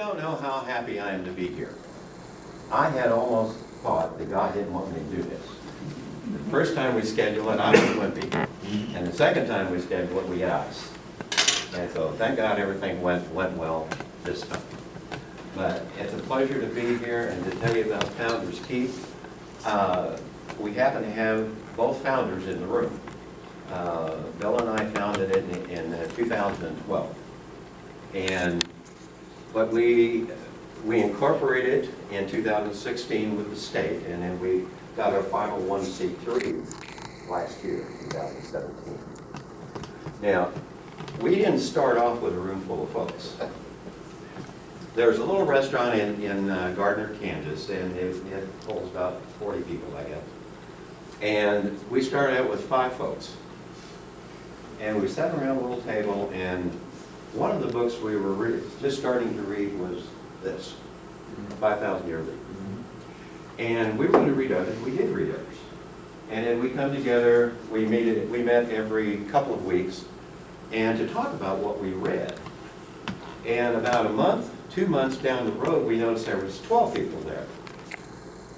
don't know how happy I am to be here. I had almost thought that God didn't want me to do this. The first time we scheduled it, I was wimpy. And the second time we scheduled it, we had ice. And so thank God everything went well this time. But it's a pleasure to be here and to tell you about Founders Keep. We happen to have both founders in the room. Bill and I founded it in 2012. But we incorporated in 2016 with the state, and then we got our 501c3 last year, 2017. Now, we didn't start off with a room full of folks. There was a little restaurant in Gardner, Kansas, and it holds about 40 people, I guess. And we started out with 5 folks. And we sat around a little table, and one of the books we were just starting to read was this, 5,000 Year Leap. And we were going to read others. We did read others. And then we come together, we met every couple of weeks, and to talk about what we read. And about a month, 2 months down the road, we noticed there was 12 people there.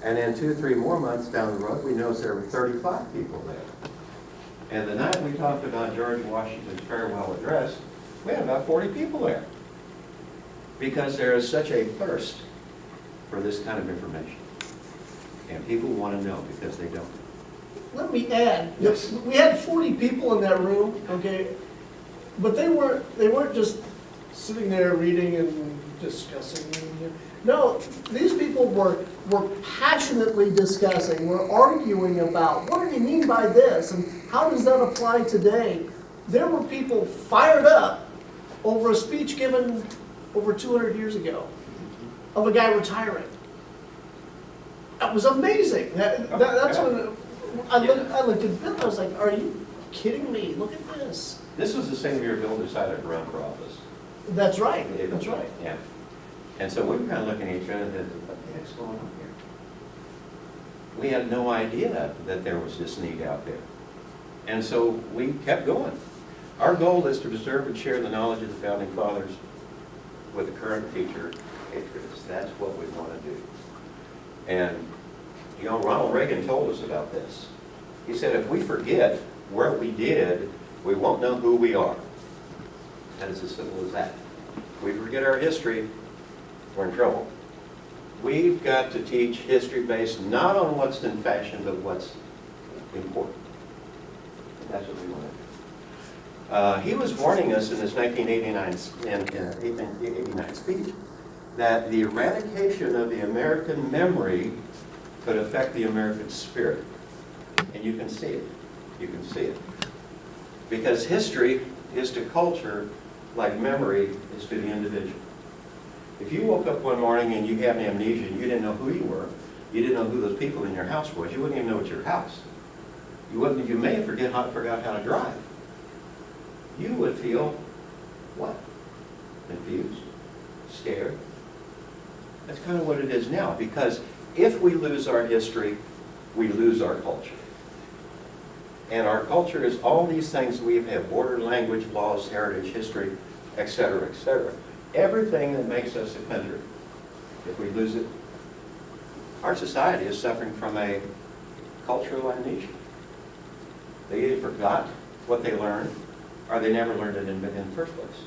And then 2 or 3 more months down the road, we noticed there were 35 people there. And the night we talked about George Washington's farewell address, we had about 40 people there. Because there is such a thirst for this kind of information. And people want to know because they don't. Let me add, Yes. we had 40 people in that room, okay? But they weren't just sitting there reading and discussing. No, these people were passionately discussing, were arguing about, what do you mean by this? And how does that apply today? There were people fired up over a speech given over 200 years ago of a guy retiring. That was amazing. That's when I looked at Bill, I was like, are you kidding me? Look at this. This was the same year Bill decided to run for office. That's right, that's right. Yeah. And so we were kind of looking at each other and said, what the heck's going on here? We had no idea that there was this need out there. And so we kept going. Our goal is to preserve and share the knowledge of the Founding Fathers with the current future patriots. That's what we want to do. And, you know, Ronald Reagan told us about this. He said, if we forget where we did, we won't know who we are. That is as simple as that. If we forget our history, we're in trouble. We've got to teach history based not on what's in fashion, but what's important. And that's what we want to do. He was warning us in his 1989 speech that the eradication of the American memory could affect the American spirit. And you can see it. You can see it. Because history is to culture like memory is to the individual. If you woke up one morning and you had amnesia and you didn't know who you were, you didn't know who those people in your house was, you wouldn't even know it's your house. You may have forgot how to drive. You would feel, what? Confused? Scared? That's kind of what it is now, because if we lose our history, we lose our culture. And our culture is all these things we have: border, language, laws, heritage, history, etc., etc. Everything that makes us a country. If we lose it, our society is suffering from a cultural amnesia. They either forgot what they learned, or they never learned it in the first place.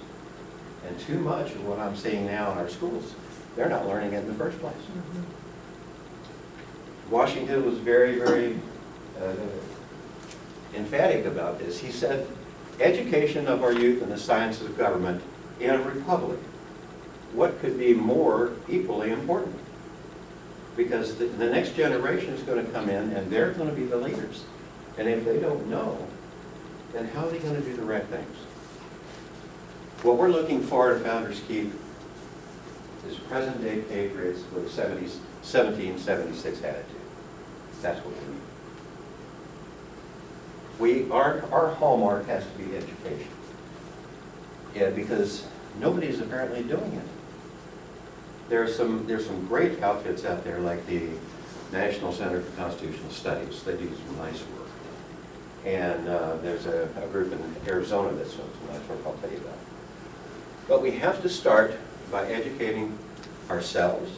And too much of what I'm seeing now in our schools, they're not learning it in the first place. Washington was very, very emphatic about this. He said, education of our youth in the sciences of government in a republic. What could be more equally important? Because the next generation is going to come in and they're going to be the leaders. And if they don't know, then how are they going to do the right things? What we're looking for at Founders Keep is present-day patriots with a 1776 attitude. That's what we need. Our hallmark has to be education. Yeah, because nobody's apparently doing it. There's some great outfits out there like the National Center for Constitutional Studies. They do some nice work. And there's a group in Arizona that's doing some nice work I'll tell you about. But we have to start by educating ourselves,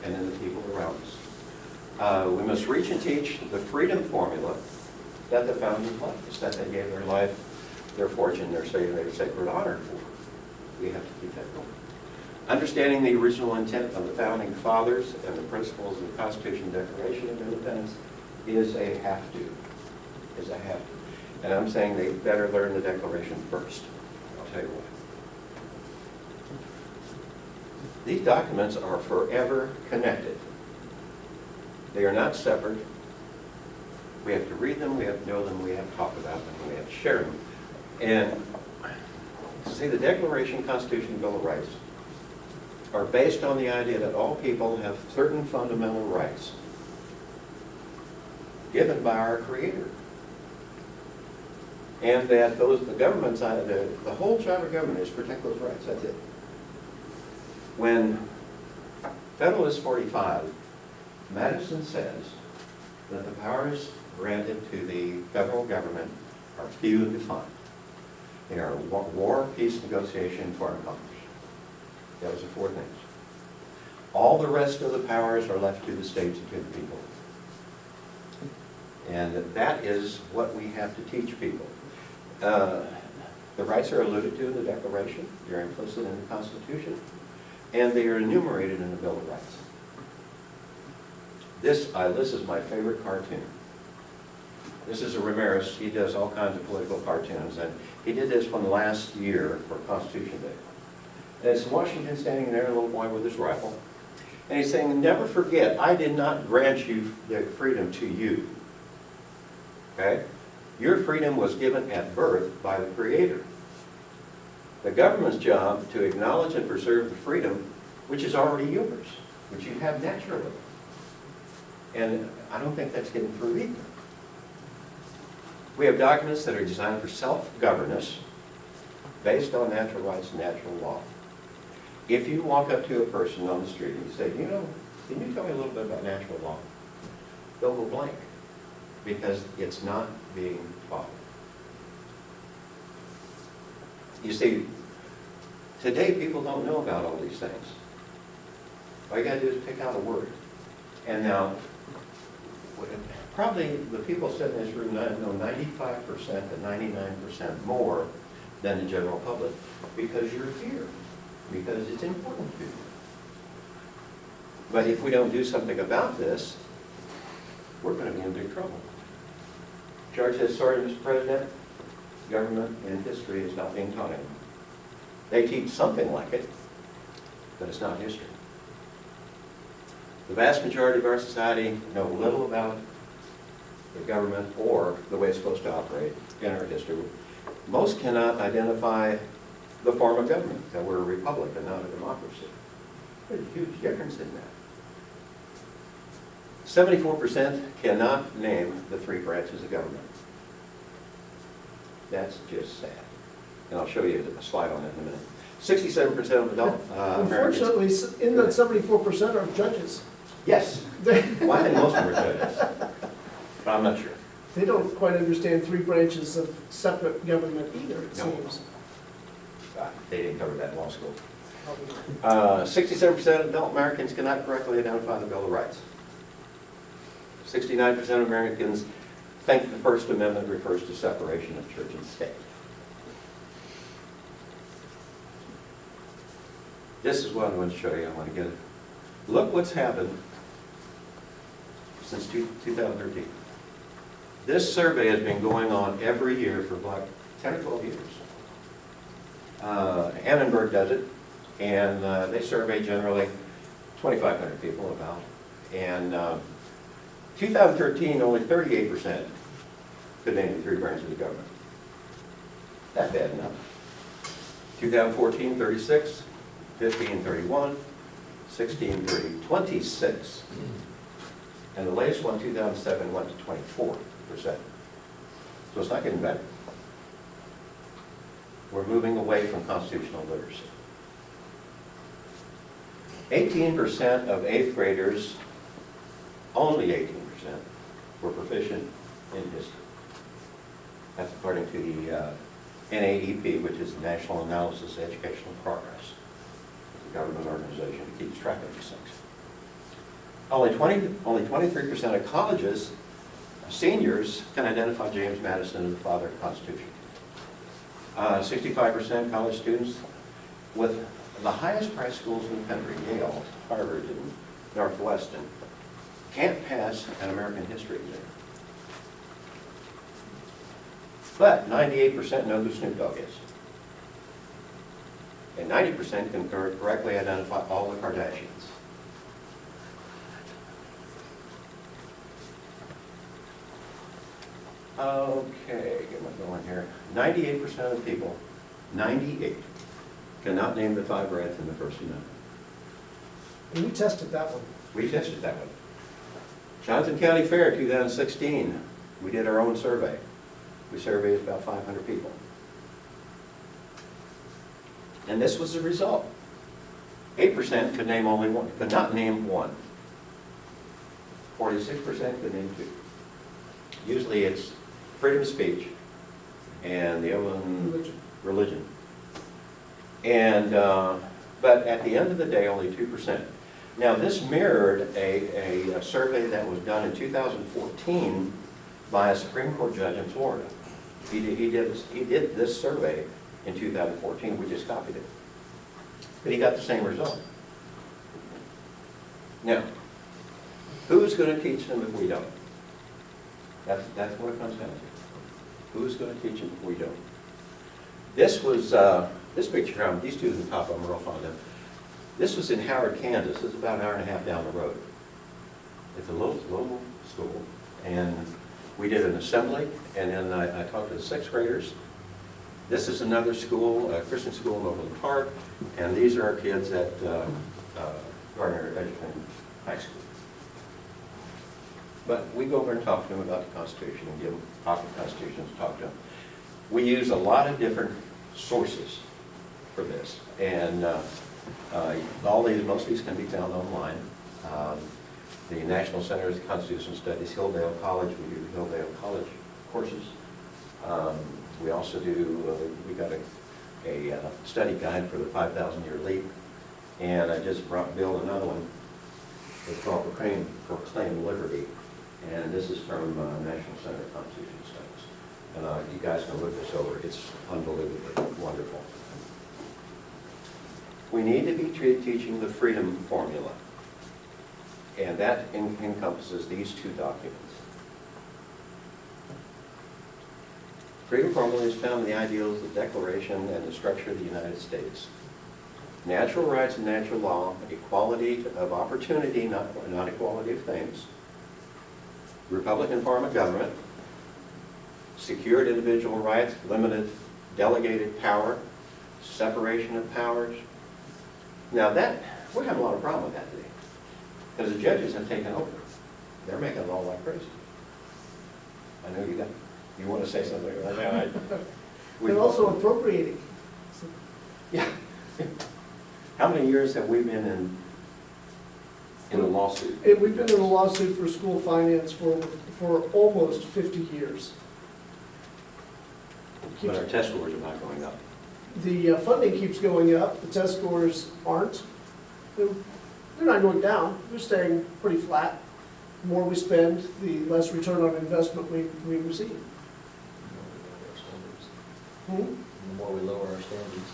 and in the people around us. We must reach and teach the freedom formula that the founders left us, that they gave their life, their fortune, their sacred honor for. We have to keep that going. Understanding the original intent of the founding fathers and the principles of the Constitution and Declaration of Independence is a have-to. Is a have-to. And I'm saying they better learn the Declaration first. I'll tell you why. These documents are forever connected. They are not separate. We have to read them, we have to know them, we have to talk about them, we have to share them. And see, the Declaration, Constitution, Bill of Rights are based on the idea that all people have certain fundamental rights given by our Creator. And that the government's, the whole job of government is to protect those rights, that's it. When Federalist 45, Madison says that the powers granted to the federal government are few and defined. They are war, peace, negotiation, foreign commerce. Those are four things. All the rest of the powers are left to the states and to the people. And that is what we have to teach people. The rights are alluded to in the Declaration. They're implicit in the Constitution. And they are enumerated in the Bill of Rights. This is my favorite cartoon. This is a Ramirez. He does all kinds of political cartoons. And he did this one last year for Constitution Day. And it's Washington standing there, a little boy with his rifle. And he's saying, never forget, I did not grant you the freedom to you. Okay? Your freedom was given at birth by the Creator. The government's job to acknowledge and preserve the freedom which is already yours, which you have naturally. And I don't think that's getting through either. We have documents that are designed for self-governance based on natural rights and natural law. If you walk up to a person on the street and you say, you know, can you tell me a little bit about natural law? They'll go blank because it's not being taught. You see, today people don't know about all these things. All you got to do is pick out a word. And now, probably the people sitting in this room know 95% to 99% more than the general public because you're here, because it's important to you. But if we don't do something about this, we're going to be in big trouble. George says, sorry, Mr. President, government and history is not being taught anymore. They teach something like it, but it's not history. The vast majority of our society know little about the government or the way it's supposed to operate in our history. Most cannot identify the form of government, that we're a republic and not a democracy. There's a huge difference in that. 74% cannot name the three branches of government. That's just sad. And I'll show you a slide on that in a minute. 67% of adult Americans. Unfortunately, in that 74% are judges. Yes. Well, I think most of them are judges. But I'm not sure. They don't quite understand three branches of separate government either, it No. seems. They didn't cover that in law school. 67% of adult Americans cannot correctly identify the Bill of Rights. 69% of Americans think the First Amendment refers to separation of church and state. This is what I want to show you. I want to get it. Look what's happened since 2013. This survey has been going on every year for like 10 or 12 years. Annenberg does it, and they survey generally 2,500 people about. And 2013, only 38% could name the three branches of the government. That's bad enough. 2014, 36, 15, 31, 16, 30, 26. And the latest one, 2007, went to 24%. So it's not getting better. We're moving away from constitutional literacy. 18% of 8th graders, only 18%, were proficient in history. That's according to the NAEP, which is the National Analysis of Educational Progress. government organization that keeps track of these things. Only 23% of colleges, seniors, can identify James Madison as the father of the Constitution. 65% college students with the highest priced schools in the country, Yale, Harvard, and Northwestern, can't pass an American history exam. But 98% know who Snoop Dogg is. And 90% can correctly identify all the Kardashians. Okay, get my going here. 98% of people, 98, cannot name the 5 rights in the First Amendment. And we tested that one. We tested that one. Johnson County Fair 2016, we did our own survey. We surveyed about 500 people. And this was the result. 8% could name only one, could not name one. 46% could name 2. Usually it's freedom of speech and the other one, religion. And, but at the end of the day, only 2%. Now this mirrored a survey that was done in 2014 by a Supreme Court judge in Florida. He did this survey in 2014, we just copied it. But he got the same result. Now, who's going to teach them if we don't? That's what it comes down to. Who's going to teach them if we don't? This was, this picture, these two at the top, I'm real fond of. This was in Howard, Kansas. It's about an hour and a half down the road. It's a local school. And we did an assembly, and then I talked to the 6th graders. This is another school, a Christian school in Overland Park, and these are our kids at Gardner Edgerton High School. But we go over and talk to them about the Constitution and give them a copy of the Constitution to talk to them. We use a lot of different sources for this, and most of these can be found online. The National Center of Constitution Studies, Hilldale College, we do Hilldale College courses. We also do, we got a study guide for the 5,000-year leap, and I just built another one. It's called Proclaim Liberty, and this is from National Center of Constitution Studies. And you guys can look this over. It's unbelievably wonderful. We need to be teaching the freedom formula, and that encompasses these 2 documents. Freedom formula is found in the ideals of the Declaration and the structure of the United States. Natural rights and natural law, equality of opportunity, not equality of things. Republican form of government, secured individual rights, limited delegated power, separation of powers. Now that, we're having a lot of problem with that today, because the judges have taken over. They're making law like crazy. I know you want to say something. They're also appropriating. Yeah. How many years have we been in a lawsuit? We've been in a lawsuit for school finance for almost 50 years. But our test scores are not going up. The funding keeps going up, the test scores aren't. They're not going down, they're staying pretty flat. The more we spend, the less return on investment we receive. The more we lower our standards.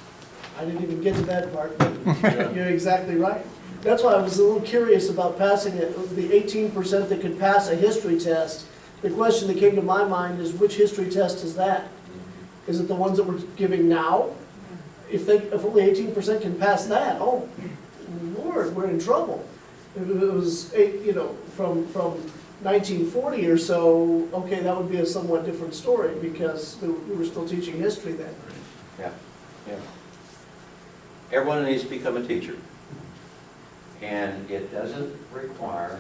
I didn't even get to that part, but you're exactly right. That's why I was a little curious about passing it, the 18% that could pass a history test. The question that came to my mind is, which history test is that? Is it the ones that we're giving now? If only 18% can pass that, oh, Lord, we're in trouble. If it was, from 1940 or so, okay, that would be a somewhat different story because we were still teaching history then. Yeah, yeah. Everyone needs to become a teacher. And it doesn't require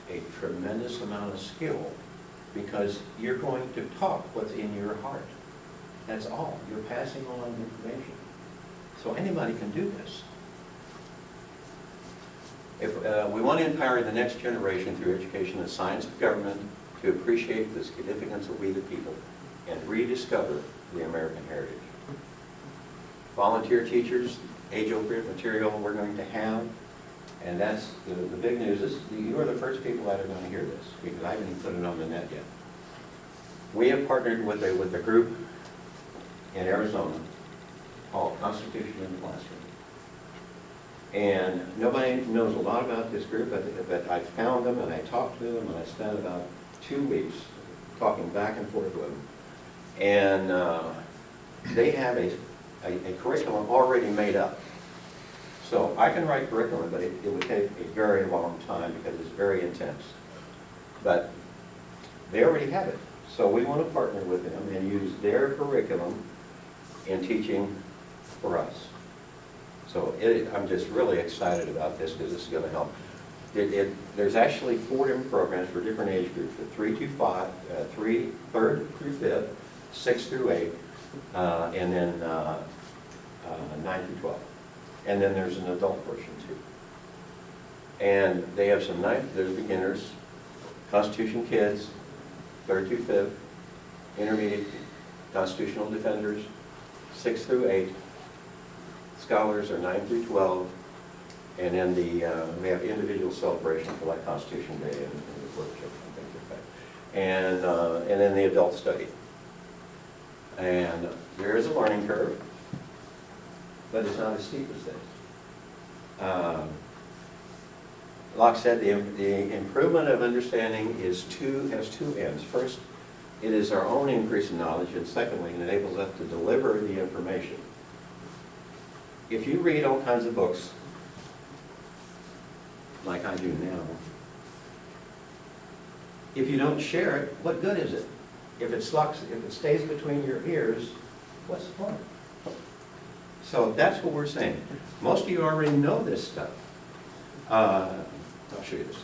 a tremendous amount of skill because you're going to talk what's in your heart. That's all. You're passing on information. So anybody can do this. If we want to empower the next generation through education and science of government to appreciate the significance of we the people and rediscover the American heritage. Volunteer teachers, age-appropriate material we're going to have. And that's, the big news is, you are the first people that are going to hear this, because I haven't even put it on the net yet. We have partnered with a group in Arizona called Constitution in the Classroom. And nobody knows a lot about this group, but I found them and I talked to them, and I spent about 2 weeks talking back and forth with them. And they have a curriculum already made up. So I can write curriculum, but it would take a very long time because it's very intense. But they already have it. So we want to partner with them and use their curriculum in teaching for us. So I'm just really excited about this because this is going to help. There's actually 4 different programs for different age groups, the 3 through 5, 3rd through 5th, 6 through 8, and then 9 through 12. And then there's an adult portion too. And they have some there's beginners, Constitution kids, 3rd through 5th, intermediate, constitutional defenders, 6 through 8, scholars are 9 through 12, and then we have individual celebration for like Constitution Day and worship and things like that. And then the adult study. And there is a learning curve, but it's not as steep as this. Like I said, the improvement of understanding has two ends. First, it is our own increase in knowledge, and secondly, it enables us to deliver the information. If you read all kinds of books, like I do now, if you don't share it, what good is it? If it stays between your ears, what's the point? So that's what we're saying. Most of you already know this stuff. I'll show you this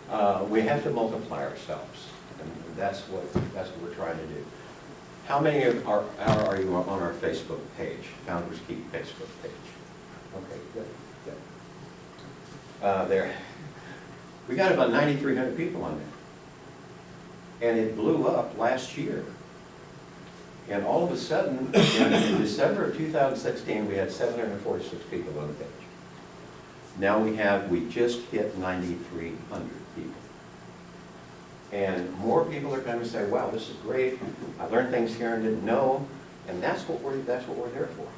tonight. We have to multiply ourselves, and that's what we're trying to do. How many are you on our Facebook page, Founders Keep Facebook page? Okay, good. There, we got about 9,300 people on there, and it blew up last year. And all of a sudden, in December of 2016, we had 746 people on the page. Now we just hit 9,300 people. And more people are going to say, wow, this is great. I learned things here and didn't know. And that's what we're here for.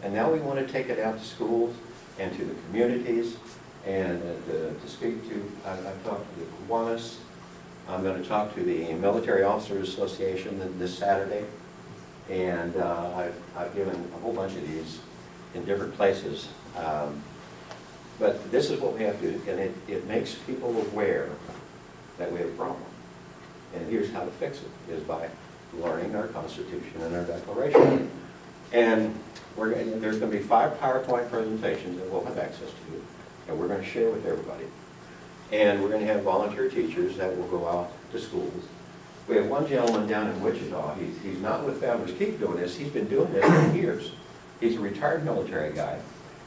And now we want to take it out to schools and to the communities and to speak to, I've talked to the Kiwanis. I'm going to talk to the Military Officers Association this Saturday. And I've given a whole bunch of these in different places. But this is what we have to do, and it makes people aware that we have a problem. And here's how to fix it, is by learning our Constitution and our Declaration. And there's going to be 5 PowerPoint presentations that we'll have access to, and we're going to share with everybody. And we're going to have volunteer teachers that will go out to schools. We have one gentleman down in Wichita. He's not with Founders Keep doing this. He's been doing this for years. He's a retired military guy,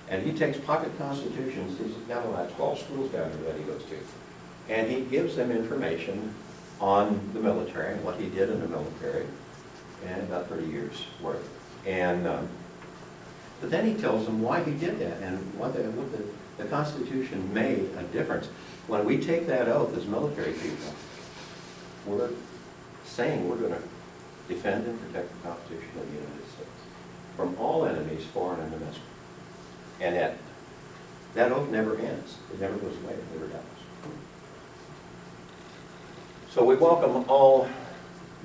and he takes pocket constitutions. He's got about 12 schools down there that he goes to. And he gives them information on the military and what he did in the military, and about 30 years worth. And but then he tells them why he did that and what the Constitution made a difference. When we take that oath as military people, we're saying we're going to defend and protect the Constitution of the United States from all enemies, foreign and domestic. And that oath never ends. It never goes away. It never dies. So we welcome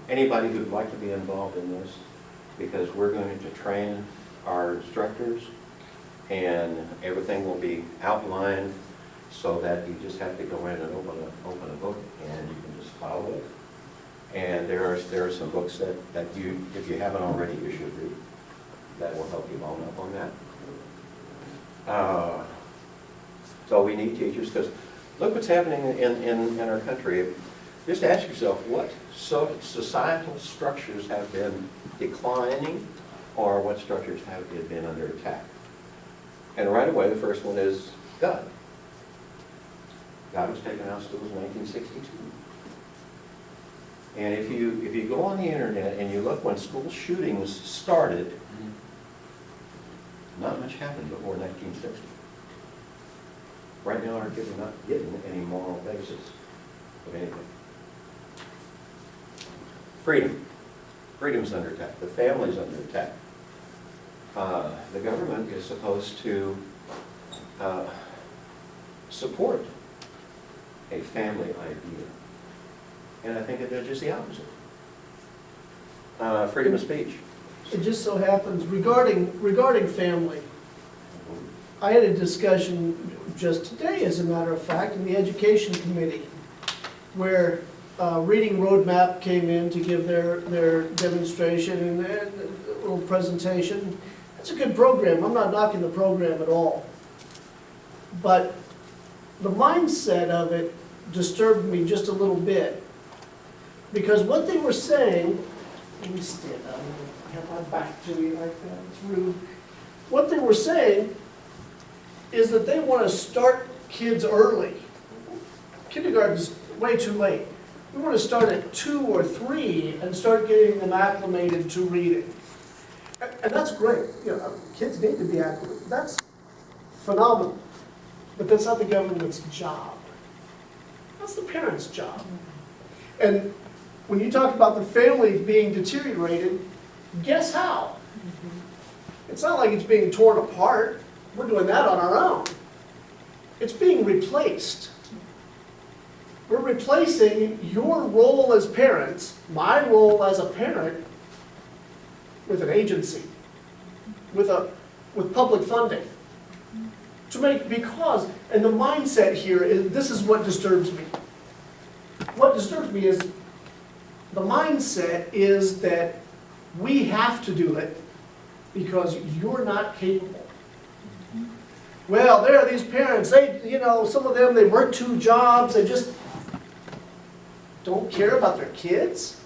anybody who'd like to be involved in this, because we're going to train our instructors, and everything will be outlined so that you just have to go in and open a book, and you can just follow it. And there are some books that you, if you haven't already, you should read. That will help you bone up on that. So we need teachers, because look what's happening in our country. Just ask yourself, what societal structures have been declining, or what structures have been under attack? And right away, the first one is God. God was taken out of schools in 1962. And if you go on the internet and you look when school shootings started, not much happened before 1960. Right now, our kids are not getting any moral basis of anything. Freedom. Freedom's under attack. The family's under attack. The government is supposed to support a family idea. And I think it does just the opposite. Freedom of speech. It just so happens, regarding family, I had a discussion just today, as a matter of fact, in the Education Committee, where Reading Roadmap came in to give their demonstration and a little presentation. It's a good program. I'm not knocking the program at all. But the mindset of it disturbed me just a little bit. Because what they were saying, let me stand up, I have my back to you like that, it's rude. What they were saying is that they want to start kids early. Kindergarten's way too late. We want to start at 2 or 3 and start getting them acclimated to reading. And that's great. You know, kids need to be acclimated. That's phenomenal. But that's not the government's job. That's the parents' job. And when you talk about the family being deteriorated, guess how? It's not like it's being torn apart. We're doing that on our own. It's being replaced. We're replacing your role as parents, my role as a parent, with an agency, with public funding. Because, and the mindset here is, this is what disturbs me. What disturbs me is, the mindset is that we have to do it because you're not capable. Well, there are these parents, some of them, they work 2 jobs, they just don't care about their kids?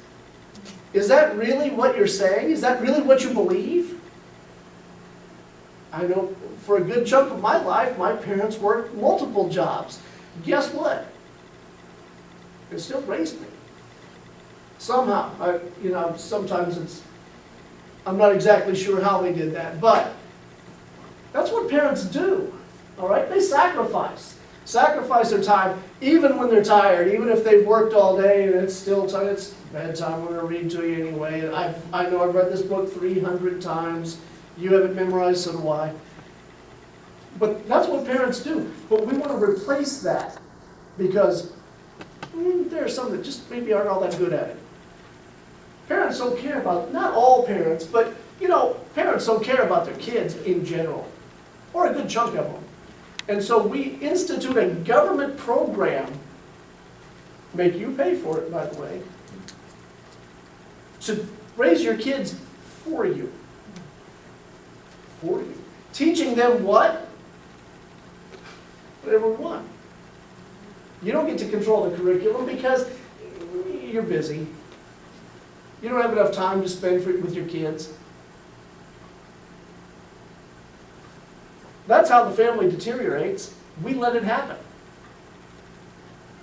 Is that really what you're saying? Is that really what you believe? I know for a good chunk of my life, my parents worked multiple jobs. Guess what? They still raised me. Somehow, sometimes I'm not exactly sure how they did that, but that's what parents do, all right? They sacrifice their time, even when they're tired, even if they've worked all day and it's still time, it's bedtime, we're gonna read to you anyway. And I know I've read this book 300 times. You have it memorized, so do I. But that's what parents do. But we want to replace that because there are some that just maybe aren't all that good at it. Parents don't care about, not all parents, but parents don't care about their kids in general, or a good chunk of them. And so we institute a government program, make you pay for it, by the way, to raise your kids for you. For you. Teaching them what? Whatever we want. You don't get to control the curriculum because you're busy. You don't have enough time to spend with your kids. That's how the family deteriorates. We let it happen.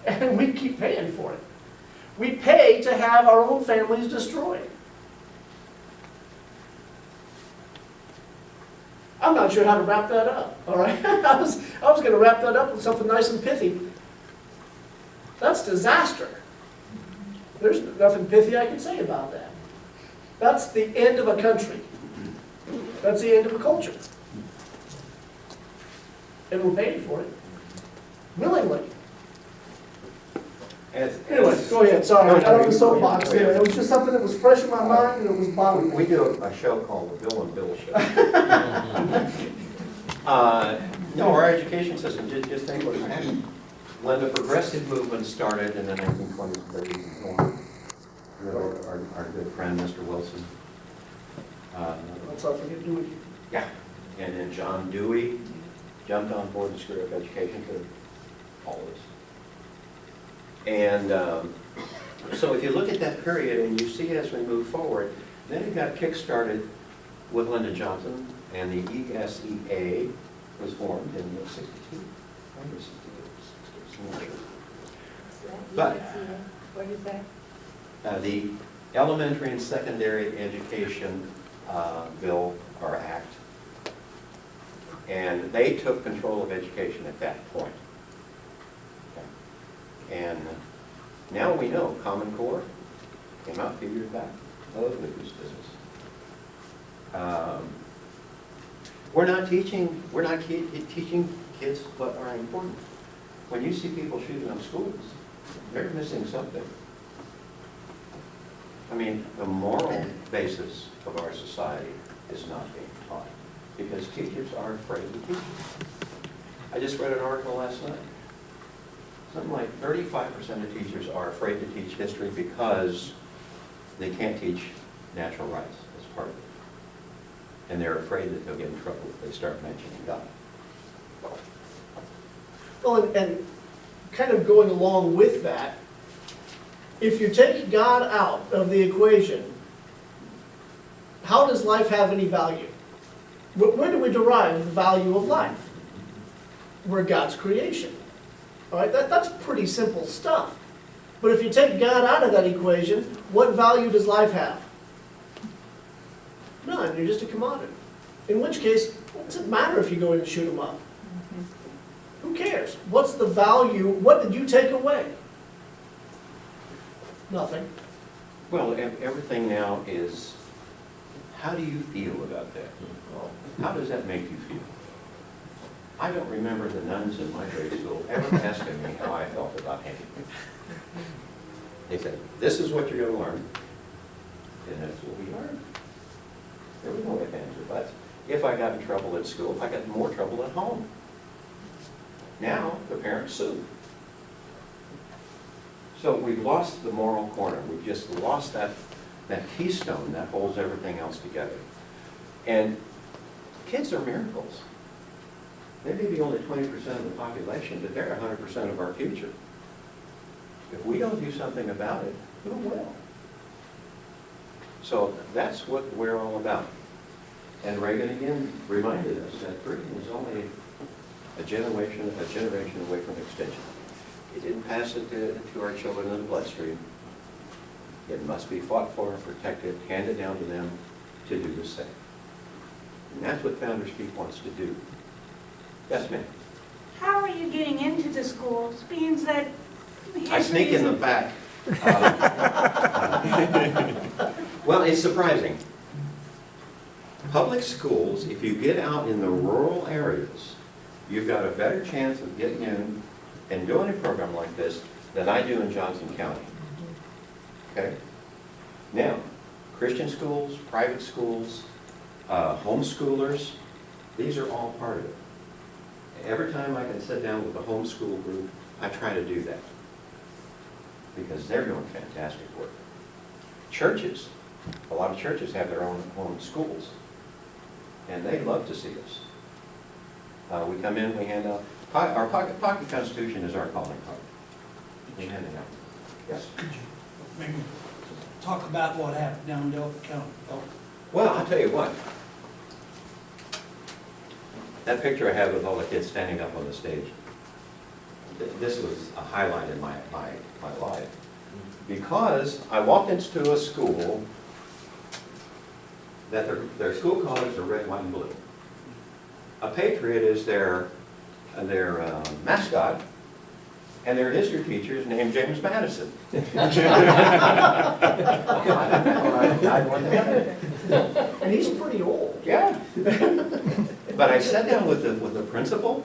And we keep paying for it. We pay to have our own families destroyed. I'm not sure how to wrap that up, all right? I was going to wrap that up with something nice and pithy. That's disaster. There's nothing pithy I can say about that. That's the end of a country. That's the end of a culture. And we're paying for it. Willingly. Anyway, go ahead, sorry, I don't have a soapbox there. It was just something that was fresh in my mind and it was bothering me. We do a show called the Bill and Bill Show. No, our education system, just think what happened. When the progressive movement started in the 1920s, 30s, and 40s, our good friend, Mr. Wilson. Let's not forget Dewey. Yeah, and then John Dewey jumped on board to screw up education for all of us. And so if you look at that period and you see as we move forward, then it got kick-started with Lyndon Johnson, and the ESEA was formed in 62. But What is that? The Elementary and Secondary Education Bill or Act, and they took control of education at that point. Okay. And now we know Common Core came out a few years back. Oh, look at this business. We're not teaching kids what are important. When you see people shooting up schools, they're missing something. I mean, the moral basis of our society is not being taught because teachers are afraid to teach. I just read an article last night. Something like 35% of teachers are afraid to teach history because they can't teach natural rights as part of it. And they're afraid that they'll get in trouble if they start mentioning God. Well, and kind of going along with that, if you take God out of the equation, how does life have any value? Where do we derive the value of life? We're God's creation. All right, that's pretty simple stuff. But if you take God out of that equation, what value does life have? None, you're just a commodity. In which case, what does it matter if you go in and shoot them up? Who cares? What's the value? What did you take away? Nothing. Well, everything now is, how do you feel about that? How does that make you feel? I don't remember the nuns in my grade school ever asking me how I felt about anything. They said, this is what you're going to learn. And that's what we learned. There was no ifs, ands, or buts. If I got in trouble at school, I got in more trouble at home. Now, the parents sue. So we've lost the moral corner. We've just lost that keystone that holds everything else together. And kids are miracles. They may be only 20% of the population, but they're 100% of our future. If we don't do something about it, who will? So that's what we're all about. And Reagan again reminded us that Britain is only a generation away from extinction. He didn't pass it to our children in the bloodstream. It must be fought for and protected, handed down to them to do the same. And that's what Founders Peak wants to do. Yes, ma'am. How are you getting into the schools, being that... I sneak in the back. Well, it's surprising. Public schools, if you get out in the rural areas, you've got a better chance of getting in and doing a program like this than I do in Johnson County. Okay? Now, Christian schools, private schools, homeschoolers, these are all part of it. Every time I can sit down with a homeschool group, I try to do that because they're doing fantastic work. Churches, a lot of churches have their own schools, and they love to see us. We come in, we hand out, our pocket constitution is our calling card. We hand it out. Yes? Maybe talk about what happened down in Delta County. Well, I'll tell you what. That picture I have with all the kids standing up on the stage, this was a highlight in my life. Because I walked into a school that their school colors are red, white, and blue. A patriot is their mascot, and their history teacher is named James Madison. And he's pretty old. Yeah. But I sat down with the principal,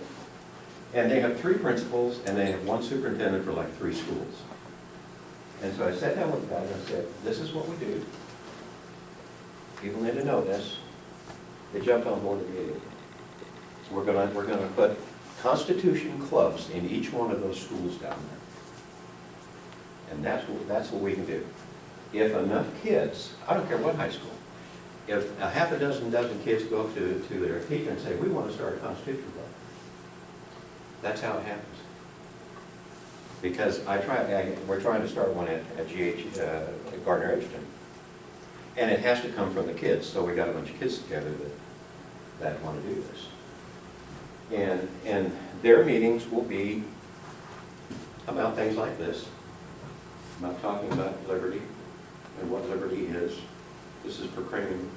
and they have 3 principals, and they have 1 superintendent for like 3 schools. And so I sat down with the guys and I said, this is what we do. People need to know this. They jumped on board immediately. We're gonna put Constitution clubs in each one of those schools down there. And that's what we can do. If enough kids, I don't care what high school, if a half a dozen kids go to their teacher and say, we want to start a Constitution club, that's how it happens. Because we're trying to start one at Gardner Edgerton. And it has to come from the kids, so we got a bunch of kids together that want to do this. And their meetings will be about things like this, about talking about liberty, and what liberty is. This is proclaiming